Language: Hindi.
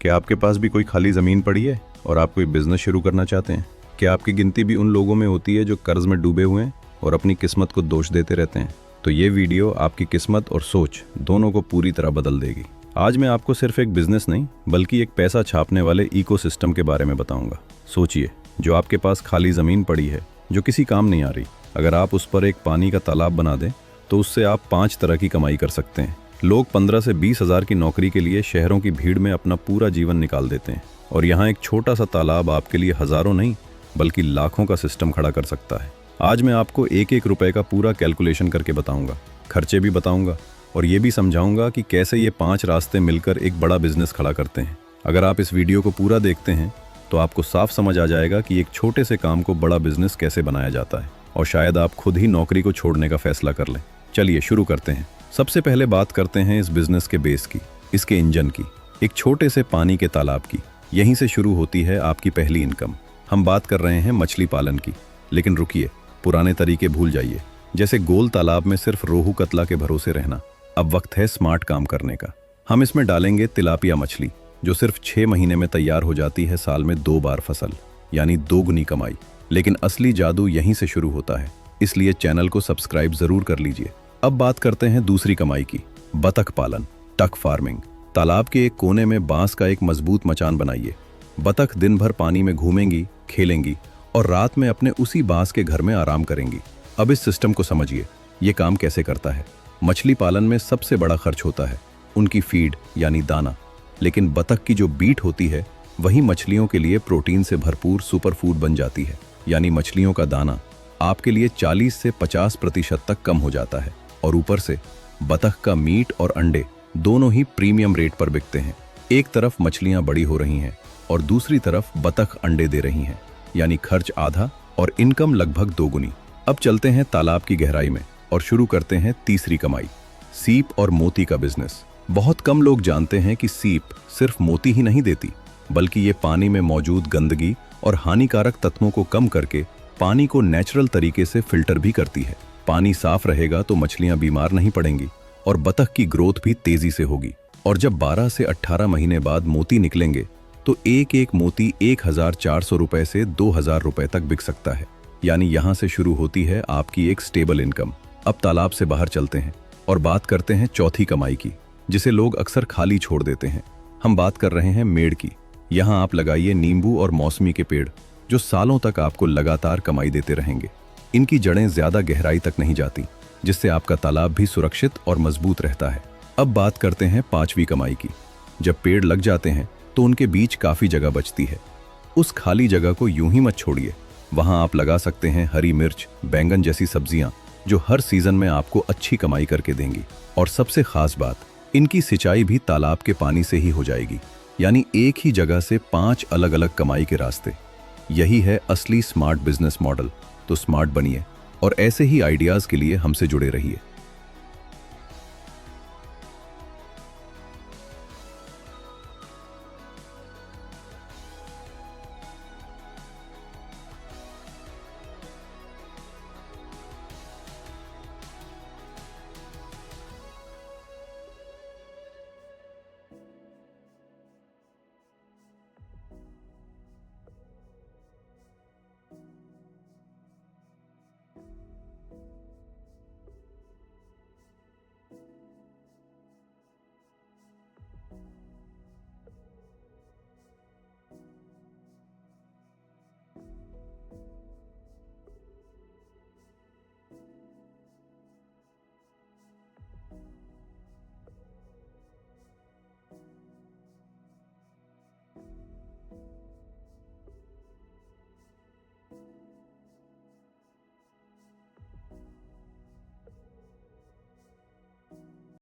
क्या आपके पास भी कोई खाली ज़मीन पड़ी है और आप कोई बिजनेस शुरू करना चाहते हैं? क्या आपकी गिनती भी उन लोगों में होती है जो कर्ज में डूबे हुए हैं और अपनी किस्मत को दोष देते रहते हैं? तो ये वीडियो आपकी किस्मत और सोच दोनों को पूरी तरह बदल देगी। आज मैं आपको सिर्फ एक बिजनेस नहीं बल्कि एक पैसा छापने वाले इकोसिस्टम के बारे में बताऊंगा। सोचिए, जो आपके पास खाली ज़मीन पड़ी है जो किसी काम नहीं आ रही, अगर आप उस पर एक पानी का तालाब बना दें तो उससे आप 5 तरह की कमाई कर सकते हैं। लोग 15 से 20 हज़ार की नौकरी के लिए शहरों की भीड़ में अपना पूरा जीवन निकाल देते हैं और यहाँ एक छोटा सा तालाब आपके लिए हज़ारों नहीं बल्कि लाखों का सिस्टम खड़ा कर सकता है। आज मैं आपको एक एक रुपए का पूरा कैलकुलेशन करके बताऊंगा, खर्चे भी बताऊंगा और ये भी समझाऊंगा कि कैसे ये 5 रास्ते मिलकर एक बड़ा बिजनेस खड़ा करते हैं। अगर आप इस वीडियो को पूरा देखते हैं तो आपको साफ समझ आ जाएगा कि एक छोटे से काम को बड़ा बिजनेस कैसे बनाया जाता है और शायद आप खुद ही नौकरी को छोड़ने का फैसला कर लें। चलिए शुरू करते हैं। सबसे पहले बात करते हैं इस बिजनेस के बेस की, इसके इंजन की, एक छोटे से पानी के तालाब की। यहीं से शुरू होती है आपकी पहली इनकम। हम बात कर रहे हैं मछली पालन की, लेकिन रुकिए, पुराने तरीके भूल जाइए, जैसे गोल तालाब में सिर्फ रोहू कतला के भरोसे रहना। अब वक्त है स्मार्ट काम करने का। हम इसमें डालेंगे तिलापिया मछली, जो सिर्फ 6 महीने में तैयार हो जाती है, साल में 2 बार फसल, यानी 2 गुनी कमाई। लेकिन असली जादू यहीं से शुरू होता है, इसलिए चैनल को सब्सक्राइब जरूर कर लीजिए। अब बात करते हैं दूसरी कमाई की, बतख पालन, टक फार्मिंग। तालाब के एक कोने में बांस का एक मजबूत मचान बनाइए। बतख दिन भर पानी में घूमेंगी, खेलेंगी और रात में अपने उसी बांस के घर में आराम करेंगी। अब इस सिस्टम को समझिए, ये काम कैसे करता है। मछली पालन में सबसे बड़ा खर्च होता है उनकी फीड यानी दाना, लेकिन बतख की जो बीट होती है वही मछलियों के लिए प्रोटीन से भरपूर सुपर फूड बन जाती है। यानी मछलियों का दाना आपके लिए 40 से 50% तक कम हो जाता है और ऊपर से बतख का मीट और अंडे दोनों ही प्रीमियम रेट पर बिकते हैं। एक तरफ मछलियां बड़ी हो रही हैं और दूसरी तरफ बतख अंडे दे रही हैं, यानी खर्च आधा और इनकम लगभग 2 गुनी। अब चलते हैं तालाब की गहराई में और शुरू करते हैं तीसरी कमाई, सीप और मोती का बिजनेस। बहुत कम लोग जानते हैं कि सीप सिर्फ मोती ही नहीं देती, बल्कि ये पानी में मौजूद गंदगी और हानिकारक तत्वों को कम करके पानी को नेचुरल तरीके से फिल्टर भी करती है। पानी साफ रहेगा तो मछलियां बीमार नहीं पड़ेंगी और बतख की ग्रोथ भी तेजी से होगी। और जब 12 से 18 महीने बाद मोती निकलेंगे तो एक एक मोती 1400 रुपए से 2000 रुपए तक बिक सकता है। यानी यहां से शुरू होती है आपकी एक स्टेबल इनकम। अब तालाब से बाहर चलते हैं और बात करते हैं चौथी कमाई की, जिसे लोग अक्सर खाली छोड़ देते हैं। हम बात कर रहे हैं मेड़ की। यहाँ आप लगाइए नींबू और मौसमी के पेड़, जो सालों तक आपको लगातार कमाई देते रहेंगे। इनकी जड़ें ज्यादा गहराई तक नहीं जाती, जिससे आपका तालाब भी सुरक्षित और मजबूत रहता है। अब बात करते हैं 5वीं कमाई की। जब पेड़ लग जाते हैं तो उनके बीच काफी जगह बचती है। उस खाली जगह को यूं ही मत छोड़िए। वहां आप लगा सकते हैं हरी मिर्च, बैंगन जैसी सब्जियां, जो हर सीजन में आपको अच्छी कमाई करके देंगी। और सबसे खास बात, इनकी सिंचाई भी तालाब के पानी से ही हो जाएगी। यानी एक ही जगह से 5 अलग अलग कमाई के रास्ते। यही है असली स्मार्ट बिजनेस मॉडल। तो स्मार्ट बनिए और ऐसे ही आइडियाज के लिए हमसे जुड़े रहिए।